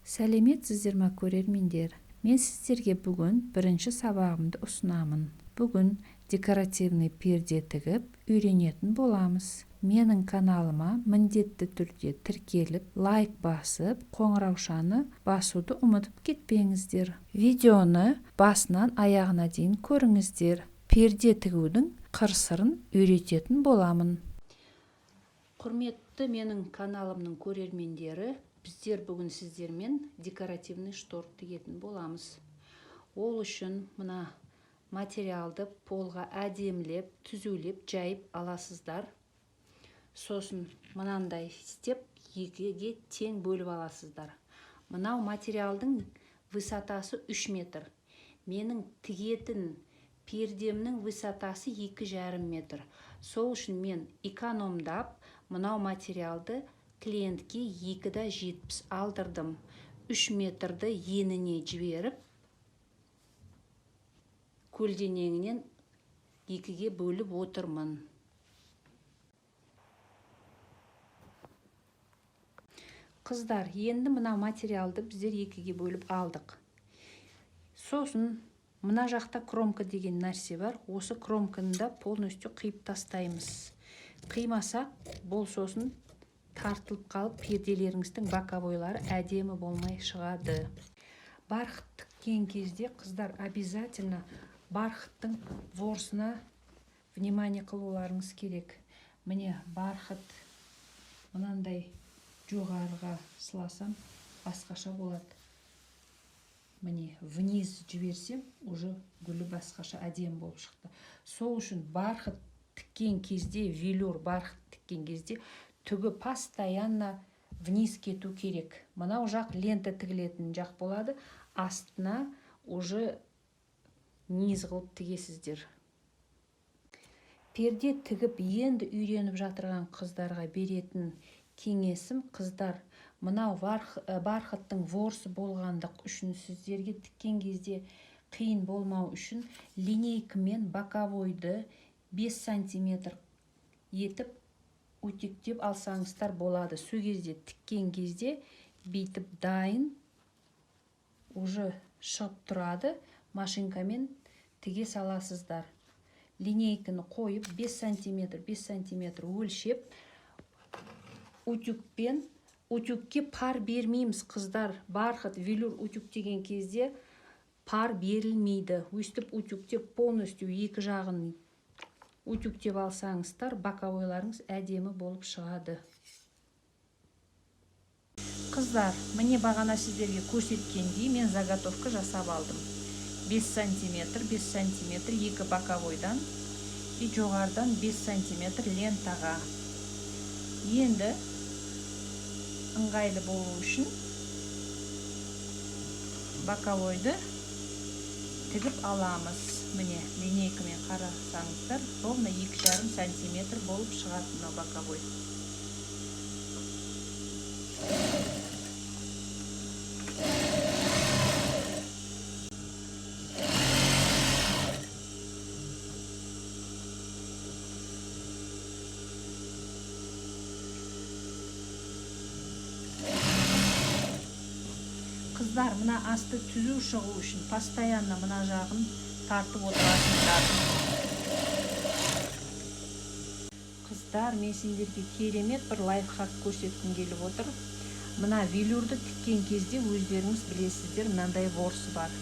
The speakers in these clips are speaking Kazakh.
Сәлеметсіздер ме көрермендер? Мен сіздерге бүгін бірінші сабағымды ұсынамын. Бүгін декоративный перде тігіп үйренетін боламыз. Менің каналыма міндетті түрде тіркеліп, лайк басып, қоңыраушаны басуды ұмытып кетпеңіздер. Видеоны басынан аяғына дейін көріңіздер. Перде тігудің қыр-сырын үйрететін боламын. Құрметті менің каналымның көрермендері, біздер бүгін сіздермен декоративный штор тігетін боламыз. Ол үшін мына материалды полға әдемілеп, түзулеп, жайып аласыздар. Сосын мынандай істеп, екіге тең бөліп аласыздар. Мынау материалдың высотасы 3 метр. Менің тігетін пердемнің высотасы 2,5 метр. Сол үшін мен экономдап, мынау материалды клиентке 2,70 алдырдым. 3 метрді еніне жіберіп, көлденеңінен 2-ге бөліп отырмын. Қыздар, енді мына материалды біздер 2-ге бөліп алдық. Сосын мына жақта кромка деген нәрсе бар. Осы кромканы да полностью қиып тастаймыз. Қимасақ, бұл сосын тартылып қалып, перделеріңіздің боковойлары әдемі болмай шығады. Барқыт тіккен кезде қыздар обязательно барқыттың ворсына внимание қылуларыңыз керек. Міне барқыт мынандай жоғарыға сыласам басқаша болады. Міне вниз жіберсем, уже гүлі басқаша әдемі болып шықты. Сол үшін барқыт тіккен кезде, велюр барқыт тіккен кезде түгі постоянно вниз кету керек. Мынау жақ лента тігілетін жақ болады, астына уже низ қылып тігесіздер. Перде тігіп енді үйреніп жатырған қыздарға беретін кеңесім, қыздар, мынау барқыттың ворсы болғандық үшін сіздерге тіккен кезде қиын болмау үшін линейкамен боковойды 5 сантиметр етіп өтектеп алсаңыздар болады. Сол кезде тіккен кезде бейтіп дайын уже шығып тұрады, машинкамен тіге саласыздар. Линейканы қойып 5 сантиметр өлшеп, утюгке пар бермейміз, қыздар. Барқыт, велюр утюгтеген кезде пар берілмейді. Өстіп утюгтеп полностью екі жағын утюгтеп алсаңыздар, боковойларыңыз әдемі болып шығады. Қыздар, міне бағана сіздерге көрсеткендей мен заготовка жасап алдым. 5 сантиметр, екі боковойдан и жоғардан 5 сантиметр лентаға. Енді ыңғайлы болу үшін боковойды тігіп аламыз. Міне линейкамен қарасаңыздар, ровно 2,5 сантиметр болып шығады боковой. Қыздар, мына асты түзу шығу үшін постоянно мына жағын тартып отырасыздар. Қыздар, мен сендерге керемет бір лайфхак көрсеткім келіп отыр. Мына велюрды тіккен кезде өздеріңіз білесіздер, мынандай ворс бар.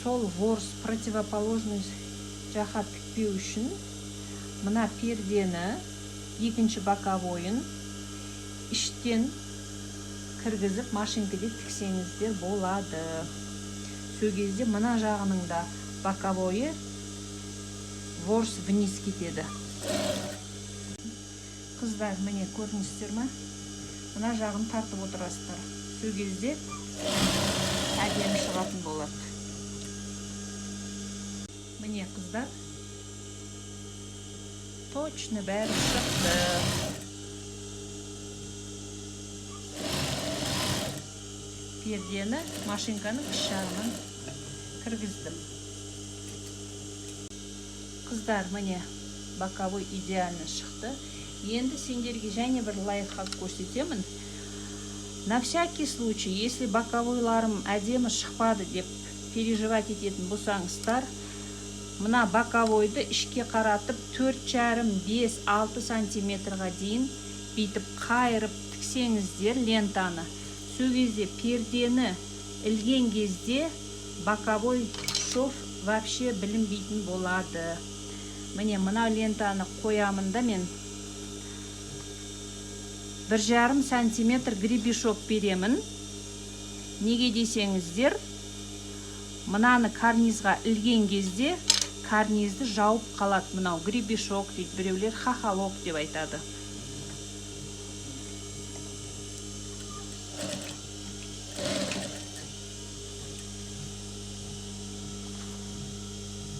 Сол ворс противоположный жаққа тікпеу үшін мына пердені екінші боковойын іштен кіргізіп машинкеде тіксеңіздер болады. Сол кезде мына жағының да боковойы ворс вниз кетеді. Қыздар, міне көрдіңіздер ме? Мына жағын тартып отырасыздар. Сол кезде әдемі шығатын болады. Міне қыздар, точно бәрі шықты. Пердені машинканың іш жағынан кіргіздім. Қыздар, міне боковой идеально шықты. Енді сендерге және бір лайфхак көрсетемін. На всякий случай, если боковойларым әдемі шықпады деп переживать ететін болсаңыздар, мына боковойды ішке қаратып 4,5-5-6 сантиметрға дейін бүйтіп қайырып тіксеңіздер лентаны. Сол кезде пердені ілген кезде боковой шов вообще білінбейтін болады. Міне мына лентаны қоямын да мен 1,5 сантиметр гребешок беремін. Неге десеңіздер, мынаны карнизға ілген кезде карнизді жауып қалады. Мынау гребешок дейді, біреулер хахалок деп айтады.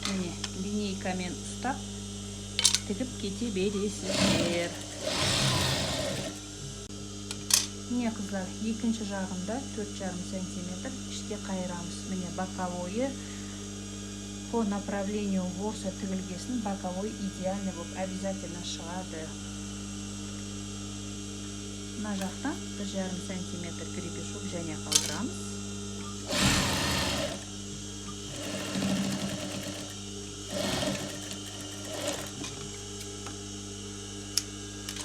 Міне линейкамен ұстап тігіп кете бересіздер. Міне қыздар, екінші жағында 4,5 сантиметр ішке қайырамыз. Міне боковойы по направлению ворса тігілгесін, боковой идеальный болып обязательно шығады. Мына жақтан 1,5 сантиметр гребешок және қалдырамыз.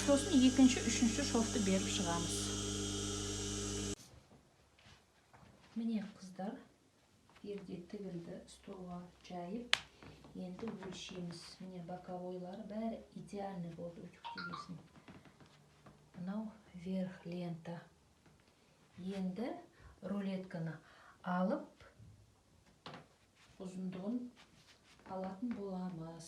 Сосын екінші, үшінші шовты беріп шығамыз. Міне қыздар, перде тігілді, столға жайып, енді өлшеміз. Міне боковойлары бәрі идеальный болды үтіктегесін. Мынау верх лента. Енді рулетканы алып, ұзындығын алатын боламыз.